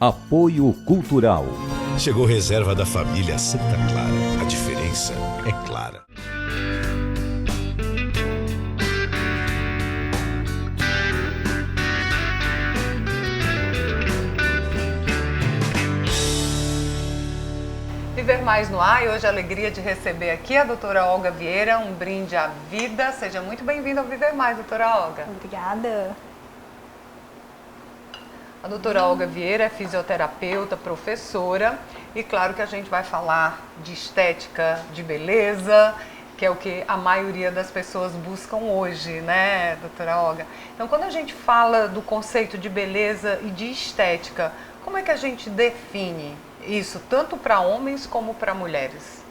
Apoio Cultural. Chegou reserva da família Santa Clara. A diferença é clara. Viver Mais no Ar, e hoje a alegria de receber aqui a doutora Olga Vieira, um brinde à vida. Seja muito bem-vinda ao Viver Mais, doutora Olga. Obrigada. A doutora Olga Vieira é fisioterapeuta, professora, e claro que a gente vai falar de estética, de beleza, que é o que a maioria das pessoas buscam hoje, né, doutora Olga? Então, quando a gente fala do conceito de beleza e de estética, como é que a gente define isso, tanto para homens como para mulheres?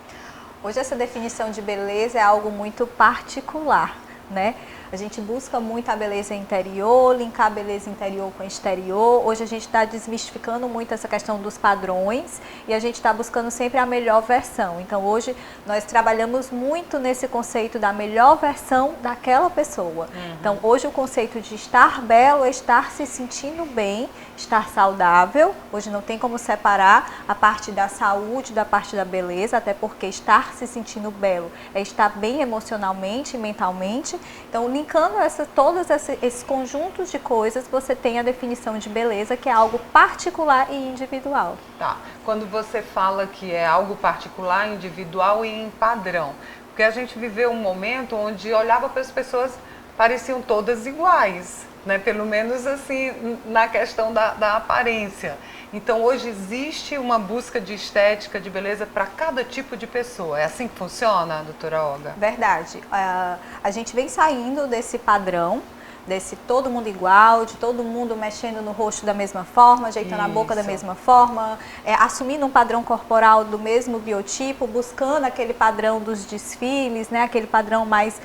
Hoje essa definição de beleza é algo muito particular, né? A gente busca muito a beleza interior, linkar a beleza interior com a exterior. Hoje a gente está desmistificando muito essa questão dos padrões e a gente está buscando sempre a melhor versão. Então hoje nós trabalhamos muito nesse conceito da melhor versão daquela pessoa. Então hoje o conceito de estar belo é estar se sentindo bem, estar saudável. Hoje não tem como separar a parte da saúde da parte da beleza, até porque estar se sentindo belo é estar bem emocionalmente e mentalmente. Então, linkando todos esses conjuntos de coisas, você tem a definição de beleza, que é algo particular e individual. Tá. Quando você fala que é algo particular, individual e em padrão, porque a gente viveu um momento onde olhava para as pessoas, pareciam todas iguais, né? Pelo menos assim, na questão da aparência. Então, hoje existe uma busca de estética, de beleza para cada tipo de pessoa. É assim que funciona, doutora Olga? Verdade. A gente vem saindo desse padrão, desse todo mundo igual, de todo mundo mexendo no rosto da mesma forma, ajeitando a boca da mesma forma, assumindo um padrão corporal do mesmo biotipo, buscando aquele padrão dos desfiles, né? Aquele padrão mais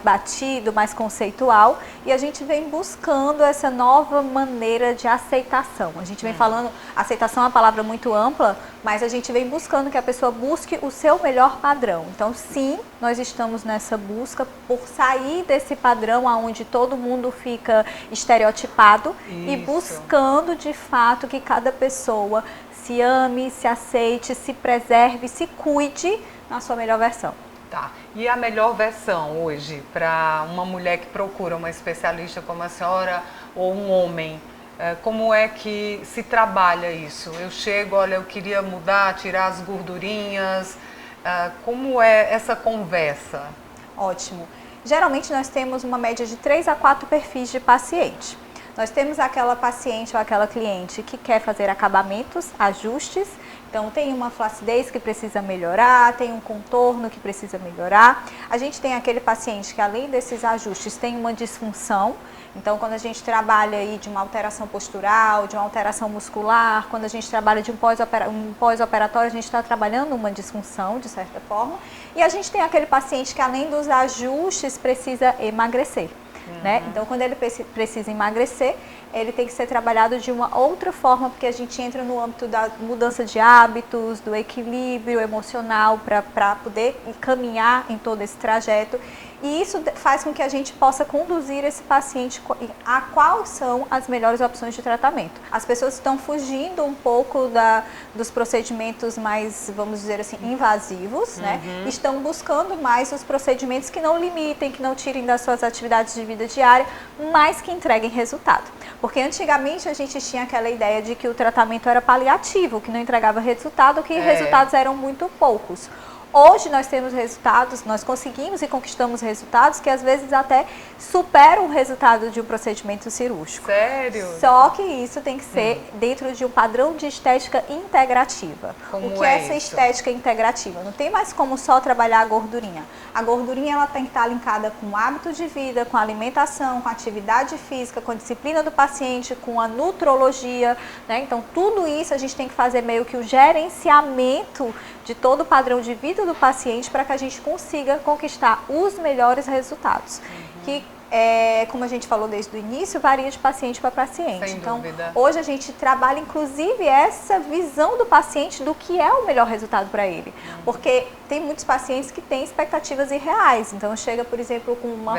batido, mais conceitual, e a gente vem buscando essa nova maneira de aceitação. A gente vem falando, aceitação é uma palavra muito ampla, mas a gente vem buscando que a pessoa busque o seu melhor padrão. Então sim, nós estamos nessa busca por sair desse padrão onde todo mundo fica estereotipado. Isso. E buscando de fato que cada pessoa se ame, se aceite, se preserve, se cuide na sua melhor versão. Tá. E a melhor versão hoje para uma mulher que procura uma especialista como a senhora ou um homem? Como é que se trabalha isso? Eu chego, olha, eu queria mudar, tirar as gordurinhas. Como é essa conversa? Ótimo. Geralmente nós temos uma média de 3 a 4 perfis de paciente. Nós temos aquela paciente ou aquela cliente que quer fazer acabamentos, ajustes. Então tem uma flacidez que precisa melhorar, tem um contorno que precisa melhorar. A gente tem aquele paciente que, além desses ajustes, tem uma disfunção. Então, quando a gente trabalha aí de uma alteração postural, de uma alteração muscular, quando a gente trabalha de um pós-operatório, a gente está trabalhando uma disfunção, de certa forma. E a gente tem aquele paciente que, além dos ajustes, precisa emagrecer. Né? Então, quando ele precisa emagrecer, ele tem que ser trabalhado de uma outra forma, porque a gente entra no âmbito da mudança de hábitos, do equilíbrio emocional para poder caminhar em todo esse trajeto. E isso faz com que a gente possa conduzir esse paciente a quais são as melhores opções de tratamento. As pessoas estão fugindo um pouco dos procedimentos mais, vamos dizer assim, invasivos, né? Estão buscando mais os procedimentos que não limitem, que não tirem das suas atividades de vida diária, mas que entreguem resultado. Porque antigamente a gente tinha aquela ideia de que o tratamento era paliativo, que não entregava resultado, que resultados eram muito poucos. Hoje nós temos resultados, nós conseguimos e conquistamos resultados que às vezes até superam o resultado de um procedimento cirúrgico. Sério? Só que isso tem que ser dentro de um padrão de estética integrativa. O que é essa estética integrativa? Não tem mais como só trabalhar a gordurinha. A gordurinha ela tem que estar linkada com o hábito de vida, com a alimentação, com a atividade física, com a disciplina do paciente, com a nutrologia, né? Então tudo isso a gente tem que fazer meio que o gerenciamento de todo o padrão de vida do paciente para que a gente consiga conquistar os melhores resultados. Que como a gente falou desde o início, varia de paciente para paciente. Sem então, dúvida. hoje a gente trabalha, inclusive, essa visão do paciente do que é o melhor resultado para ele. Porque tem muitos pacientes que têm expectativas irreais. Então, chega, por exemplo, com uma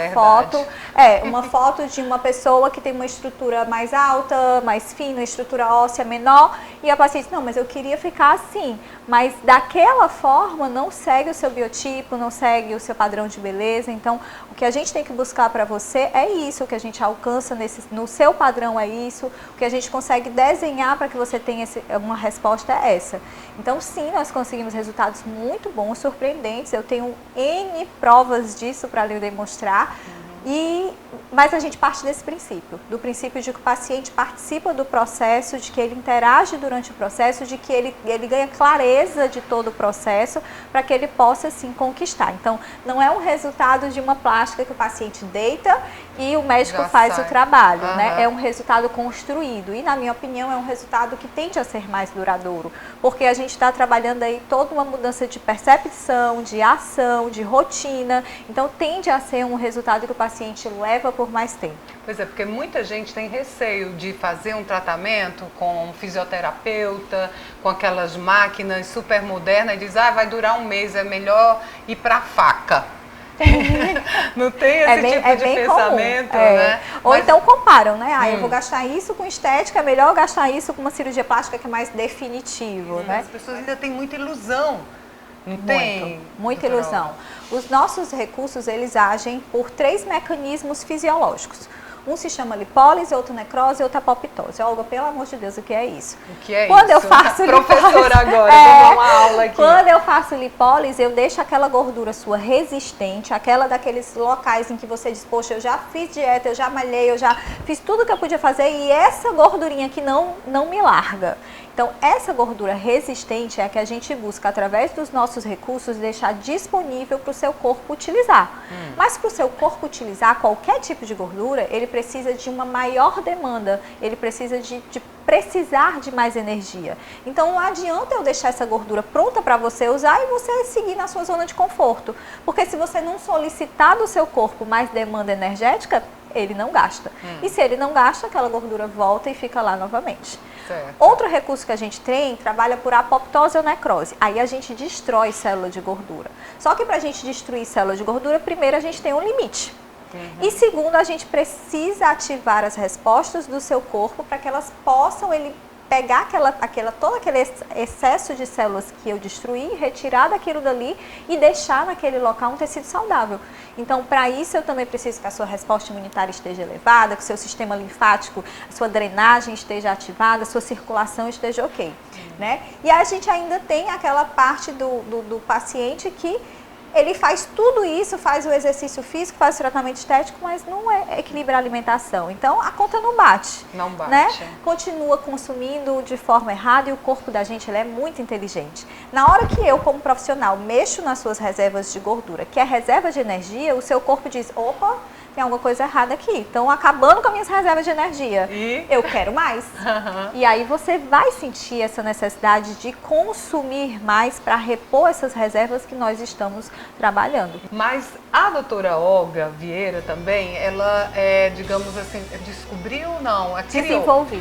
uma foto de uma pessoa que tem uma estrutura mais alta, mais fina, estrutura óssea menor, e a paciente, não, mas eu queria ficar assim. Mas daquela forma não segue o seu biotipo, não segue o seu padrão de beleza. Então, o que a gente tem que buscar para você é isso, o que a gente alcança no seu padrão é isso, o que a gente consegue desenhar para que você tenha uma resposta é essa. Então, sim, nós conseguimos resultados muito bons, surpreendentes. Eu tenho N provas disso para lhe demonstrar. Mas a gente parte desse princípio, do princípio de que o paciente participa do processo, de que ele interage durante o processo, de que ele ganha clareza de todo o processo para que ele possa, assim, conquistar. Então, não é um resultado de uma plástica que o paciente deita e o médico faz o trabalho, né? É um resultado construído e, na minha opinião, é um resultado que tende a ser mais duradouro, porque a gente está trabalhando aí toda uma mudança de percepção, de ação, de rotina, então tende a ser um resultado que o paciente leva por mais tempo. Pois é, porque muita gente tem receio de fazer um tratamento com um fisioterapeuta, com aquelas máquinas super modernas, e diz, vai durar um mês, é melhor ir para a faca. Não tem esse tipo de pensamento, né? Ou então comparam, né? Eu vou gastar isso com estética, é melhor gastar isso com uma cirurgia plástica que é mais definitivo, né? As pessoas ainda têm muita ilusão. Não tem? Muita ilusão. Os nossos recursos, eles agem por 3 mecanismos fisiológicos. Um se chama lipólise, outro necrose e outro apoptose. Olga, pelo amor de Deus, o que é isso? O que é Quando isso? eu faço Professora agora, vou dar uma aula aqui. Quando eu faço lipólise, eu deixo aquela gordura sua resistente, aquela daqueles locais em que você diz, poxa, eu já fiz dieta, eu já malhei, eu já fiz tudo que eu podia fazer e essa gordurinha aqui não me larga. Então, essa gordura resistente é a que a gente busca, através dos nossos recursos, deixar disponível para o seu corpo utilizar. Mas para o seu corpo utilizar qualquer tipo de gordura, ele precisa de uma maior demanda, ele precisa de precisar de mais energia. Então, não adianta eu deixar essa gordura pronta para você usar e você seguir na sua zona de conforto. Porque se você não solicitar do seu corpo mais demanda energética, ele não gasta. E se ele não gasta, aquela gordura volta e fica lá novamente. Certo. Outro recurso que a gente tem, trabalha por apoptose ou necrose. Aí a gente destrói célula de gordura. Só que para a gente destruir célula de gordura, primeiro a gente tem um limite. E segundo, a gente ativar as respostas do seu corpo para que elas possam pegar todo aquele excesso de células que eu destruí, retirar daquilo dali e deixar naquele local um tecido saudável. Então, para isso, eu também preciso que a sua resposta imunitária esteja elevada, que o seu sistema linfático, a sua drenagem esteja ativada, a sua circulação esteja ok, né? E a gente ainda tem aquela parte do paciente que ele faz tudo isso, faz o exercício físico, faz o tratamento estético, mas não equilibra a alimentação. Então, a conta não bate. Não bate. Né? Continua consumindo de forma errada e o corpo da gente ele é muito inteligente. Na hora que eu, como profissional, mexo nas suas reservas de gordura, que é reserva de energia, o seu corpo diz, opa, tem alguma coisa errada aqui. Estão acabando com as minhas reservas de energia. Eu quero mais. E aí você vai sentir essa necessidade de consumir mais para repor essas reservas que nós estamos trabalhando. Mas a doutora Olga Vieira também, ela, digamos assim, descobriu, não,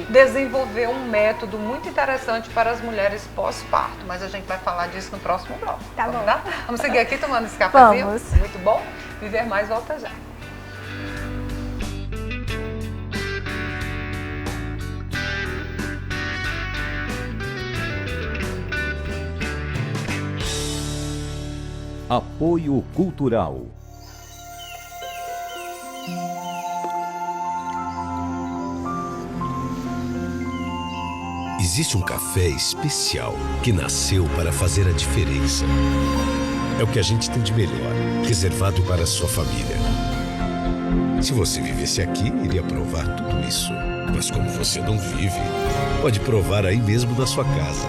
desenvolveu um método muito interessante para as mulheres pós-parto. Mas a gente vai falar disso no próximo bloco. Tá bom. Vamos seguir aqui tomando esse cafezinho? Vamos. Muito bom. Viver Mais volta já. Apoio Cultural. Existe um café especial que nasceu para fazer a diferença. É o que a gente tem de melhor, reservado para a sua família. Se você vivesse aqui, iria provar tudo isso. Mas como você não vive, pode provar aí mesmo na sua casa.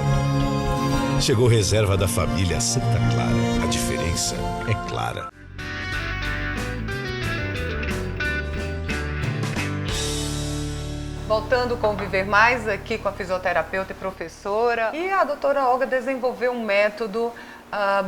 Chegou reserva da família Santa Clara. A diferença é clara. Voltando com o Viver Mais, aqui com a fisioterapeuta e professora. E a doutora Olga desenvolveu um método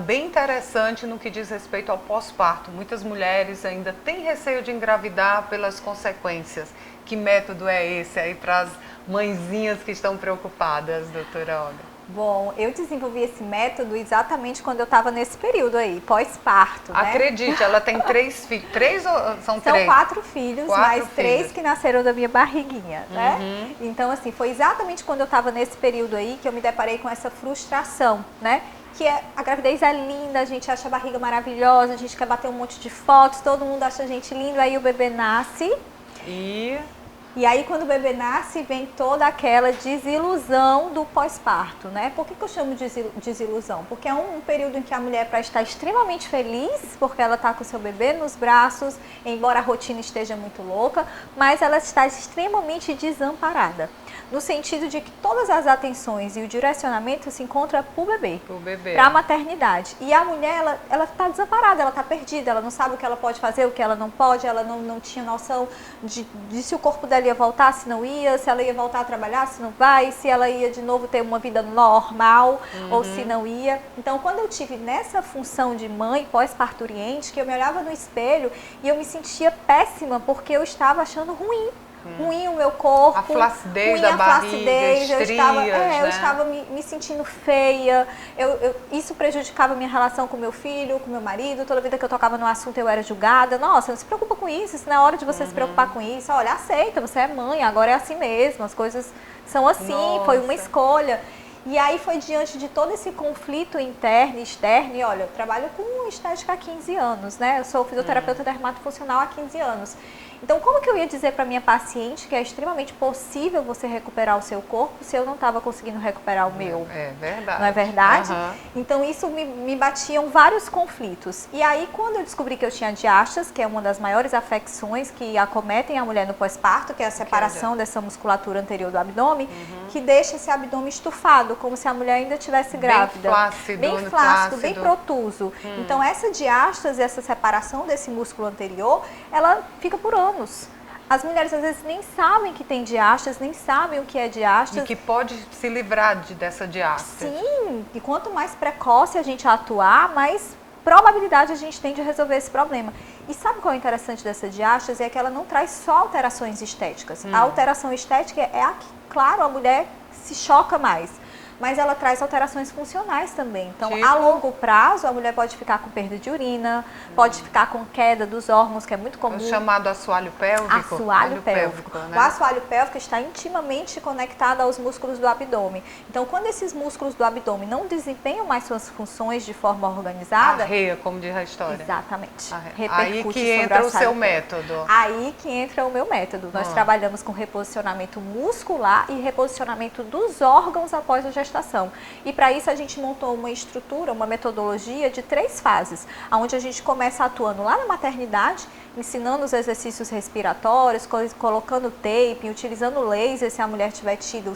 bem interessante no que diz respeito ao pós-parto. Muitas mulheres ainda têm receio de engravidar pelas consequências. Que método é esse aí para as mãezinhas que estão preocupadas, doutora Olga? Bom, eu desenvolvi esse método exatamente quando eu estava nesse período aí, pós-parto, né? Acredite, ela tem 3 filhos. 3 ou são 3? São 4 filhos, 4 mais filhos. 3 que nasceram da minha barriguinha, né? Então, assim, foi exatamente quando eu estava nesse período aí que eu me deparei com essa frustração, né? Que a gravidez é linda, a gente acha a barriga maravilhosa, a gente quer bater um monte de fotos, todo mundo acha a gente lindo, aí o bebê nasce. E aí, quando o bebê nasce, vem toda aquela desilusão do pós-parto, né? Por que eu chamo de desilusão? Porque é um período em que a mulher, para estar extremamente feliz, porque ela está com o seu bebê nos braços, embora a rotina esteja muito louca, mas ela está extremamente desamparada. No sentido de que todas as atenções e o direcionamento se encontra para o bebê, para a maternidade. E a mulher, ela está desamparada, ela está perdida, ela não sabe o que ela pode fazer, o que ela não pode, ela não tinha noção de se o corpo dela ia voltar, se não ia, se ela ia voltar a trabalhar, se não vai, se ela ia de novo ter uma vida normal ou se não ia. Então, quando eu tive nessa função de mãe pós-parturiente, que eu me olhava no espelho e eu me sentia péssima porque eu estava achando ruim o meu corpo, a flacidez ruim da a barriga, flacidez, estrias, eu estava me sentindo feia, isso prejudicava a minha relação com meu filho, com meu marido, toda vida que eu tocava no assunto eu era julgada. Nossa, não se preocupa com isso não é hora de você se preocupar com isso, olha, aceita, você é mãe, agora é assim mesmo, as coisas são assim, foi uma escolha. E aí foi diante de todo esse conflito interno e externo, e olha, eu trabalho com estética há 15 anos, né? Eu sou fisioterapeuta dermatofuncional há 15 anos. Então, como que eu ia dizer para minha paciente que é extremamente possível você recuperar o seu corpo se eu não estava conseguindo recuperar o meu? É verdade. Não é verdade? Então, isso me batiam vários conflitos. E aí, quando eu descobri que eu tinha diástase, que é uma das maiores afecções que acometem a mulher no pós-parto, que é a separação dessa musculatura anterior do abdômen, que deixa esse abdômen estufado, como se a mulher ainda estivesse grávida. Bem flácido, bem protuso. Então, essa diástase, essa separação desse músculo anterior, ela fica por anos. As mulheres às vezes nem sabem que tem diástase, nem sabem o que é diástase. E que pode se livrar dessa diástase. Sim, e quanto mais precoce a gente atuar, mais probabilidade a gente tem de resolver esse problema. E sabe qual é o interessante dessa diástase? É que ela não traz só alterações estéticas. A alteração estética é a que, claro, a mulher se choca mais. Mas ela traz alterações funcionais também. Então, a longo prazo, a mulher pode ficar com perda de urina, pode ficar com queda dos órgãos, que é muito comum. O chamado assoalho pélvico. Assoalho pélvico. Né? O assoalho pélvico está intimamente conectado aos músculos do abdômen. Então, quando esses músculos do abdômen não desempenham mais suas funções de forma organizada... Arreia, como diz a história. Exatamente. Aí que entra o seu método. Aí que entra o meu método. Nós trabalhamos com reposicionamento muscular e reposicionamento dos órgãos após a gestação. E para isso a gente montou uma estrutura, uma metodologia de 3 fases, onde a gente começa atuando lá na maternidade, ensinando os exercícios respiratórios, colocando tape, utilizando laser se a mulher tiver tido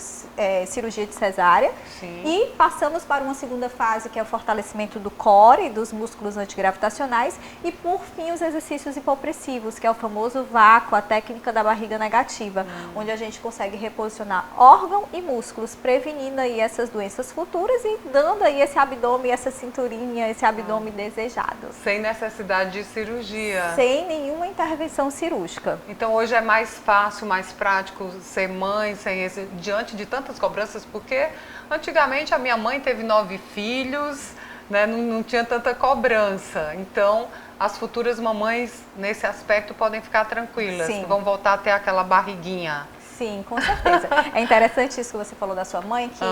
cirurgia de cesárea. Sim. E passamos para uma segunda fase, que é o fortalecimento do core, dos músculos antigravitacionais, e por fim os exercícios hipopressivos, que é o famoso vácuo, a técnica da barriga negativa, onde a gente consegue reposicionar órgão e músculos, prevenindo aí essas doenças futuras e dando aí esse abdômen, essa cinturinha, esse abdômen desejado. Sem necessidade de cirurgia. Sem nenhuma intervenção cirúrgica. Então hoje é mais fácil, mais prático ser mãe diante de tantas cobranças, porque antigamente a minha mãe teve 9 filhos, né, não tinha tanta cobrança. Então as futuras mamães nesse aspecto podem ficar tranquilas, que vão voltar a ter aquela barriguinha. Sim, com certeza. É interessante isso que você falou da sua mãe, que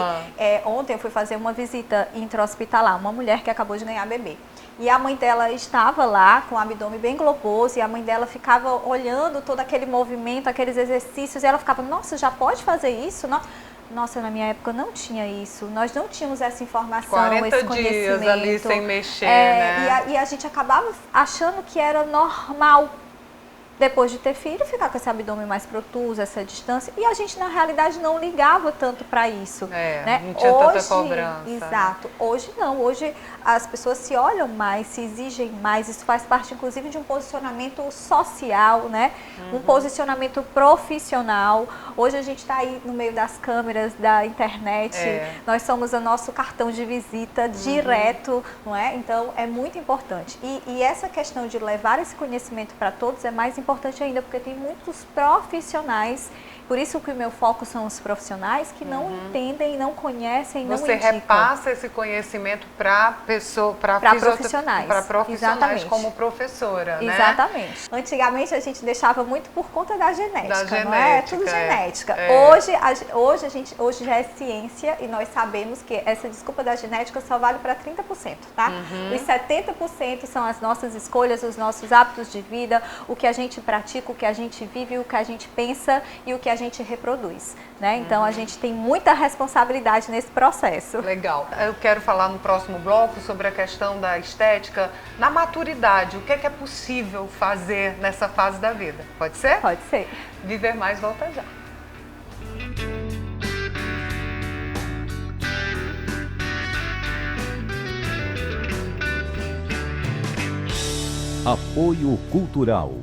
ontem eu fui fazer uma visita intra-hospitalar, uma mulher que acabou de ganhar bebê. E a mãe dela estava lá com o abdômen bem globoso e a mãe dela ficava olhando todo aquele movimento, aqueles exercícios, e ela ficava, nossa, já pode fazer isso? Nossa, na minha época não tinha isso, nós não tínhamos essa informação, 40 esse conhecimento. dias ali sem mexer, né? E a gente acabava achando que era normal. depois de ter filho, ficar com esse abdômen mais protuso, essa distância. E a gente, na realidade, não ligava tanto para isso. Né? Não tinha tanta cobrança. Exato. Hoje não. Hoje as pessoas se olham mais, se exigem mais. Isso faz parte, inclusive, de um posicionamento social, né? Um posicionamento profissional. Hoje a gente está aí no meio das câmeras, da internet. Nós somos o nosso cartão de visita direto, não é? Então, é muito importante. E essa questão de levar esse conhecimento para todos é mais importante ainda, porque tem muitos profissionais, por isso que o meu foco são os profissionais que não entendem, não conhecem, não indicam. Você repassa esse conhecimento para profissionais. Para profissionais como professora, né? Exatamente. Antigamente a gente deixava muito por conta da genética, não é? Tudo genética. Hoje já é ciência e nós sabemos que essa desculpa da genética só vale para 30%, tá? Os 70% são as nossas escolhas, os nossos hábitos de vida, o que a gente pratica, o que a gente vive, o que a gente pensa e o que a gente reproduz, né? Então a gente tem muita responsabilidade nesse processo. Legal. Eu quero falar no próximo bloco sobre a questão da estética na maturidade. O que é possível fazer nessa fase da vida? Pode ser? Pode ser. Viver Mais volta já. Apoio Cultural.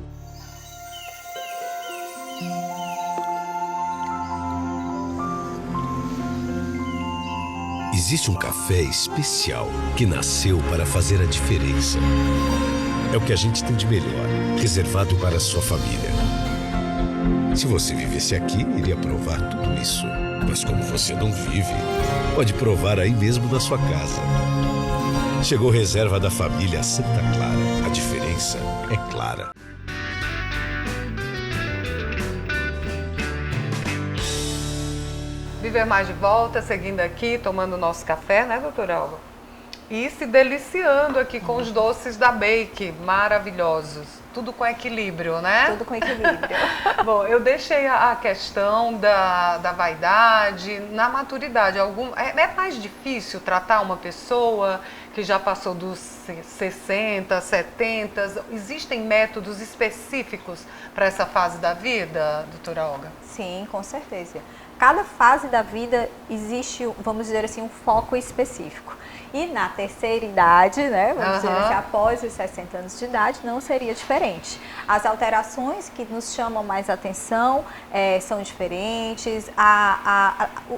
Existe um café especial que nasceu para fazer a diferença. É o que a gente tem de melhor, reservado para a sua família. Se você vivesse aqui, iria provar tudo isso. Mas como você não vive, pode provar aí mesmo na sua casa. Chegou reserva da família Santa Clara. A diferença é clara. Viver Mais de volta, seguindo aqui, tomando o nosso café, né, doutora Alva? E se deliciando aqui com os doces da Bake, maravilhosos. Tudo com equilíbrio, né? Tudo com equilíbrio. Bom, eu deixei a questão da vaidade na maturidade. É mais difícil tratar uma pessoa que já passou dos 60, 70? Existem métodos específicos para essa fase da vida, doutora Olga? Sim, com certeza. Cada fase da vida existe, vamos dizer assim, um foco específico. E na terceira idade, né, vamos dizer assim, após os 60 anos de idade, não seria diferente. As alterações que nos chamam mais atenção são diferentes,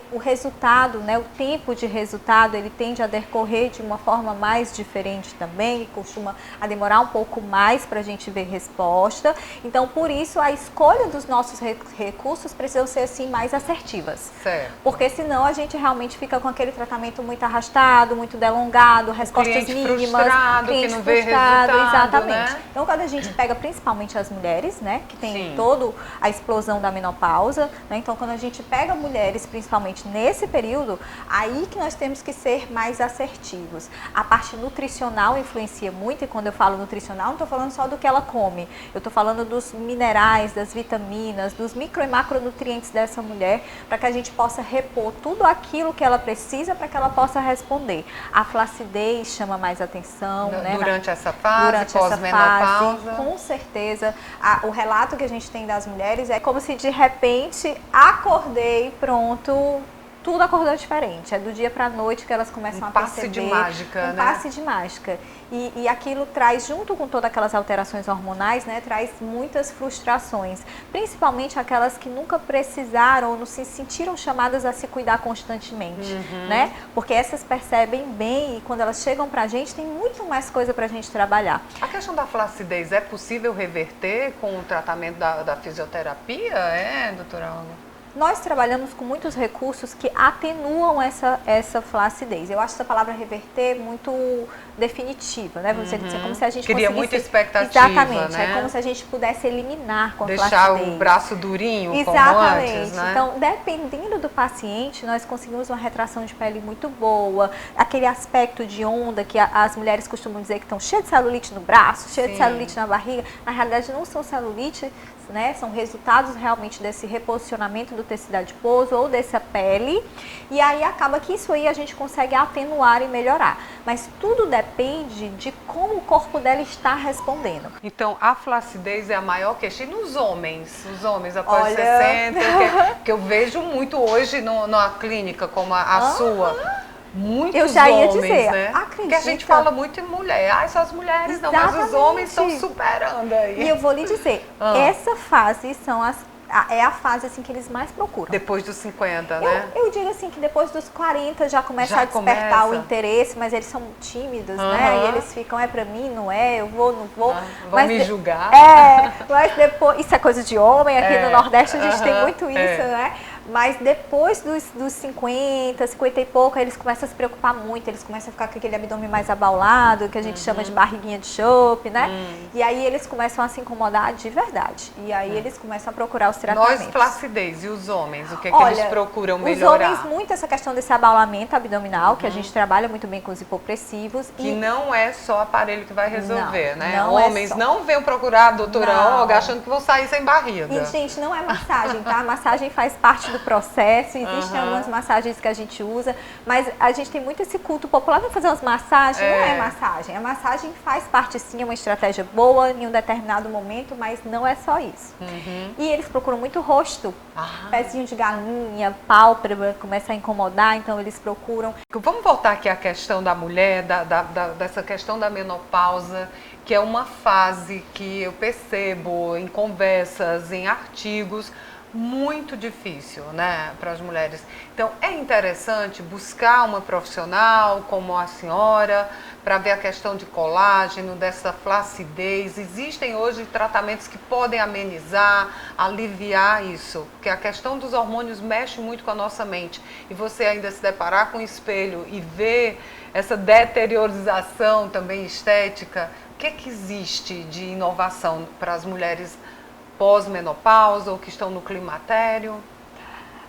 o resultado, né, o tempo de resultado, ele tende a decorrer de uma forma mais diferente também, e costuma a demorar um pouco mais para a gente ver resposta. Então, por isso, a escolha dos nossos recursos precisam ser, assim, mais assertivas. Certo. Porque senão a gente realmente fica com aquele tratamento muito arrastado, muito delongado, respostas mínimas, cliente que não vê resultado, exatamente. Né? Então, quando a gente pega principalmente as mulheres, né, que tem toda a explosão da menopausa, né, então quando a gente pega mulheres, principalmente nesse período, aí que nós temos que ser mais assertivos. A parte nutricional influencia muito, e quando eu falo nutricional, não estou falando só do que ela come, eu estou falando dos minerais, das vitaminas, dos micro e macronutrientes dessa mulher, para que a gente possa repor tudo aquilo que ela precisa para que ela possa responder. A flacidez chama mais atenção, né? Durante essa fase, pós-menopausa. Com certeza. O relato que a gente tem das mulheres é como se de repente acordei, pronto, tudo acordou diferente. É do dia para a noite que elas começam a perceber. Um passe de mágica, né? Um passe de mágica. E aquilo traz, junto com todas aquelas alterações hormonais, né, traz muitas frustrações. Principalmente aquelas que nunca precisaram ou não se sentiram chamadas a se cuidar constantemente, né? Porque essas percebem bem e quando elas chegam pra gente, tem muito mais coisa pra gente trabalhar. A questão da flacidez, é possível reverter com o tratamento da fisioterapia, doutora Olga? Nós trabalhamos com muitos recursos que atenuam essa flacidez. Eu acho essa palavra reverter muito definitiva, né? Vamos dizer, como se a gente cria conseguisse... muita expectativa, exatamente, né? É como se a gente pudesse eliminar com a deixar flacidez. o braço durinho, exatamente. Como antes, né? Então, dependendo do paciente, nós conseguimos uma retração de pele muito boa, aquele aspecto de onda que as mulheres costumam dizer que estão cheias de celulite no braço, cheias de celulite na barriga. Na realidade, não são celulite, né? São resultados realmente desse reposicionamento do tecido adiposo ou dessa pele, e aí acaba que isso aí a gente consegue atenuar e melhorar. mas tudo depende de como o corpo dela está respondendo. Então, a flacidez é a maior questão. E nos homens? Os homens após Olha... 60, que eu vejo muito hoje numa clínica como a sua. Muitos eu já ia homens, dizer, né? acredita? Porque a gente fala muito em mulher. Ah, só as mulheres não, mas os homens estão superando aí. E eu vou lhe dizer, essa fase é a fase assim que eles mais procuram. Depois dos 50, né? Eu digo assim que depois dos 40 já começa a despertar o interesse, mas eles são tímidos, né? E eles ficam, é pra mim, não é, eu vou, não vou. Vão me julgar. Mas depois, isso é coisa de homem, aqui no Nordeste a gente tem muito isso, né? Mas depois dos 50, 50 e pouco, eles começam a se preocupar muito, eles começam a ficar com aquele abdômen mais abaulado, que a gente chama de barriguinha de chope, né? E aí eles começam a se incomodar de verdade. E aí eles começam a procurar os tratamentos. Nós, flacidez, e os homens, o que é que eles procuram melhorar? Os homens, muito essa questão desse abaulamento abdominal, que a gente trabalha muito bem com os hipopressivos. Que não é só aparelho que vai resolver, né? Não homens não venham procurar a doutora Olga achando que vão sair sem barriga. E, gente, não é massagem, tá? A massagem faz parte do processo, existem algumas massagens que a gente usa, mas a gente tem muito esse culto popular, vamos fazer umas massagens, não é massagem, a massagem faz parte sim, é uma estratégia boa em um determinado momento, mas não é só isso. E eles procuram muito rosto, pezinho de galinha, pálpebra, começa a incomodar, então eles procuram. Vamos voltar aqui à questão da mulher, dessa questão da menopausa, que é uma fase que eu percebo em conversas, em artigos, muito difícil, né, para as mulheres. Então, é interessante buscar uma profissional como a senhora para ver a questão de colágeno, dessa flacidez. Existem hoje tratamentos que podem amenizar, aliviar isso, porque a questão dos hormônios mexe muito com a nossa mente. E você ainda se deparar com o espelho e ver essa deteriorização também estética, o que é que existe de inovação para as mulheres pós-menopausa ou que estão no climatério?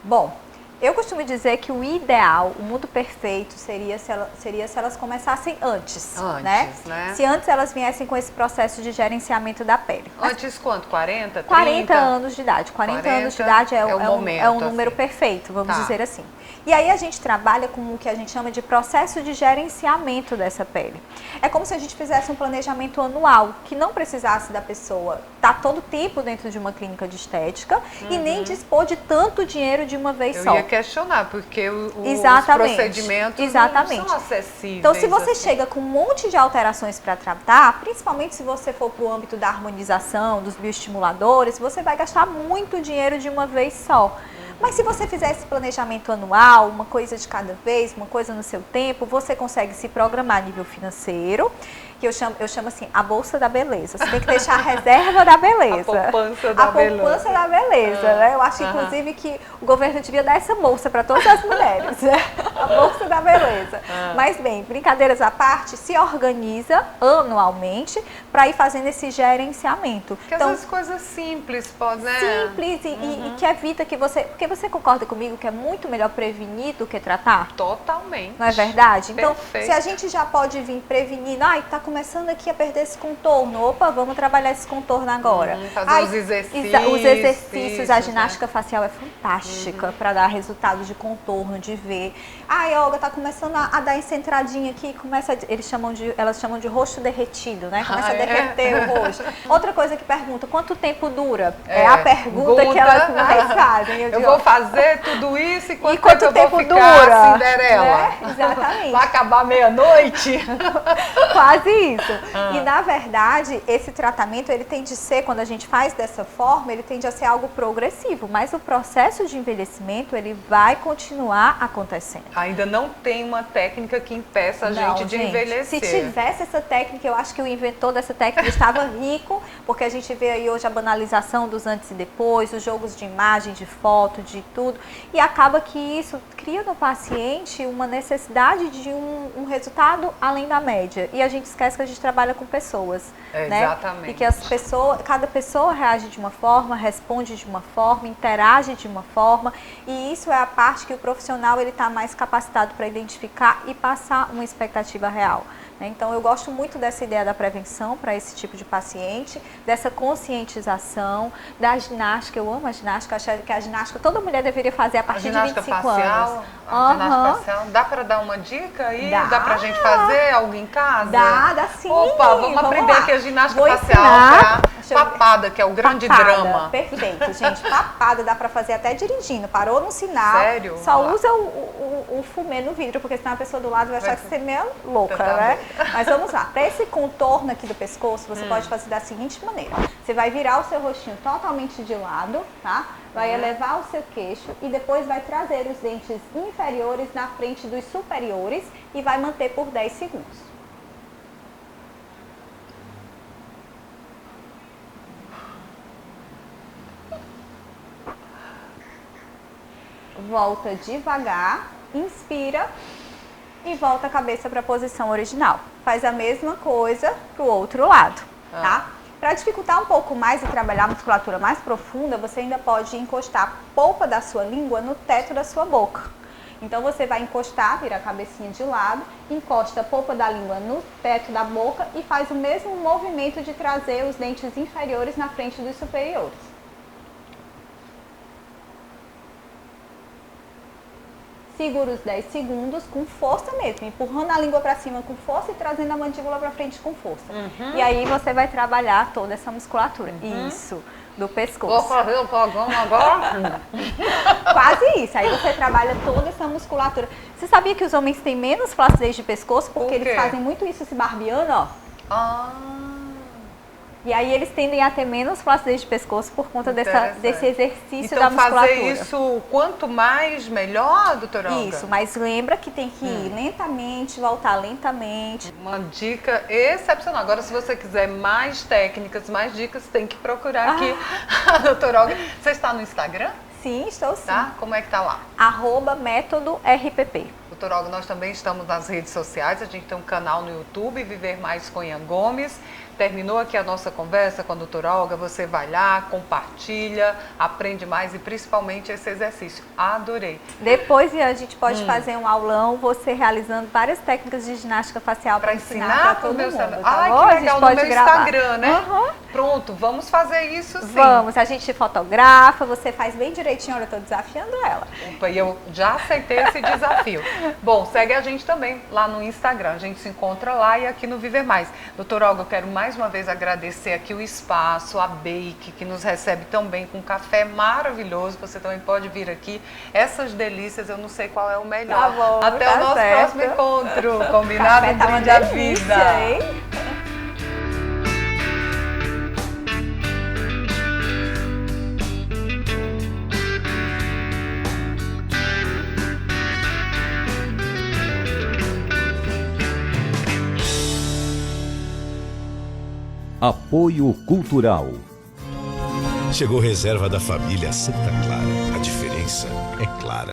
Bom, eu costumo dizer que o ideal, o mundo perfeito seria se elas começassem antes, né? né? Se antes elas viessem com esse processo de gerenciamento da pele. Antes quanto? 40, 30? 40 anos de idade. 40 anos de idade é um número perfeito, vamos dizer assim. E aí a gente trabalha com o que a gente chama de processo de gerenciamento dessa pele. É como se a gente fizesse um planejamento anual, que não precisasse da pessoa estar todo tempo dentro de uma clínica de estética e nem dispor de tanto dinheiro de uma vez só. Eu ia questionar, porque os procedimentos não são acessíveis. Então, se você chega com um monte de alterações para tratar, principalmente se você for para o âmbito da harmonização, dos bioestimuladores, você vai gastar muito dinheiro de uma vez só. Mas se você fizer esse planejamento anual, uma coisa de cada vez, uma coisa no seu tempo, você consegue se programar a nível financeiro, que eu chamo assim, a bolsa da beleza. Você tem que deixar a reserva da beleza. A poupança da beleza. A poupança da beleza, né? Eu acho, inclusive, que o governo devia dar essa bolsa para todas as mulheres. A bolsa da beleza. Mas, bem, brincadeiras à parte, se organiza anualmente para ir fazendo esse gerenciamento. Porque então, essas coisas simples, né? Simples e que evita que você... Porque você concorda comigo que é muito melhor prevenir do que tratar? Totalmente. Não é verdade? Então, perfeito. Se a gente já pode vir prevenindo, tá começando aqui a perder esse contorno, opa, vamos trabalhar esse contorno agora. Fazer os exercícios. Os exercícios, a ginástica facial é fantástica para dar resultados de contorno, de ver. Olga, tá começando a dar essa entradinha aqui, elas chamam de rosto derretido, né? Começa a derreter o rosto. Outra coisa que pergunta, quanto tempo dura? É a pergunta que elas mais fazem. Eu vou fazer tudo isso e quanto tempo eu vou ficar dura? Cinderela? Né? Exatamente. Vai acabar meia-noite? Quase isso. E na verdade, esse tratamento, ele tende a ser, quando a gente faz dessa forma, ele tende a ser algo progressivo, mas o processo de envelhecimento, ele vai continuar acontecendo. Ainda não tem uma técnica que impeça a gente de envelhecer. Se tivesse essa técnica, eu acho que o inventor dessa técnica estava rico, porque a gente vê aí hoje a banalização dos antes e depois, os jogos de imagem, de foto, de tudo, e acaba que isso cria no paciente uma necessidade de um resultado além da média. E a gente esquece que a gente trabalha com pessoas, né? Exatamente. E que cada pessoa reage de uma forma, responde de uma forma, interage de uma forma, e isso é a parte que o profissional ele está mais capacitado para identificar e passar uma expectativa real. né? Então, eu gosto muito dessa ideia da prevenção para esse tipo de paciente, dessa conscientização, da ginástica. Eu amo a ginástica, acho que a ginástica toda mulher deveria fazer a partir de 25 anos. A ginástica facial, dá para dar uma dica aí? Dá pra gente fazer algo em casa? Dá sim. Opa, vamos aprender lá. aqui a ginástica Vou facial, ensinar. que é a papada, que é o grande drama. Perfeito, gente. Papada dá pra fazer até dirigindo. Parou no sinal. Sério? Só usa o fumê no vidro, porque senão a pessoa do lado vai achar que você é meio louca, né? Mas vamos lá. Para esse contorno aqui do pescoço, você pode fazer da seguinte maneira. Você vai virar o seu rostinho totalmente de lado, tá? Vai elevar o seu queixo e depois vai trazer os dentes inferiores na frente dos superiores e vai manter por 10 segundos. Volta devagar, inspira e volta a cabeça para a posição original. Faz a mesma coisa para o outro lado, tá? Para dificultar um pouco mais e trabalhar a musculatura mais profunda, você ainda pode encostar a polpa da sua língua no teto da sua boca. Então você vai encostar, vira a cabecinha de lado, encosta a polpa da língua no teto da boca e faz o mesmo movimento de trazer os dentes inferiores na frente dos superiores. Segura os 10 segundos com força mesmo, empurrando a língua para cima com força e trazendo a mandíbula para frente com força. E aí você vai trabalhar toda essa musculatura. Isso, do pescoço. Vou fazer o programa agora? Quase isso. Aí você trabalha toda essa musculatura. Você sabia que os homens têm menos flacidez de pescoço porque eles fazem muito isso se barbeando, ó? E aí eles tendem a ter menos flacidez de pescoço por conta desse exercício da musculatura. Então fazer isso quanto mais melhor, doutora Olga? Isso, mas lembra que tem que ir lentamente, voltar lentamente. Uma dica excepcional. Agora, se você quiser mais técnicas, mais dicas, tem que procurar aqui a doutora Olga. Você está no Instagram? Sim, estou sim. Tá? Como é que tá lá? @método-RPP. Doutora Olga, nós também estamos nas redes sociais, a gente tem um canal no YouTube, Viver Mais com Ian Gomes. Terminou aqui a nossa conversa com a doutora Olga, você vai lá, compartilha, aprende mais e principalmente esse exercício. Adorei. Depois a gente pode fazer um aulão, você realizando várias técnicas de ginástica facial para ensinar para todo mundo. Tá Ai, bom? que legal, no meu gravar. Instagram, né? Pronto, vamos fazer isso sim. Vamos, a gente fotografa, você faz bem direitinho, olha, eu tô desafiando ela. Opa, e eu já aceitei esse desafio. Bom, segue a gente também lá no Instagram, a gente se encontra lá e aqui no Viver Mais. Doutora Olga, eu quero mais uma vez agradecer aqui o espaço, a Bake, que nos recebe tão bem com um café maravilhoso. Você também pode vir aqui. Essas delícias, eu não sei qual é o melhor. Tá bom, até o nosso próximo encontro. Combinado? Um brinde à vida. Hein? Apoio Cultural. Chegou reserva da família Santa Clara. A diferença é clara.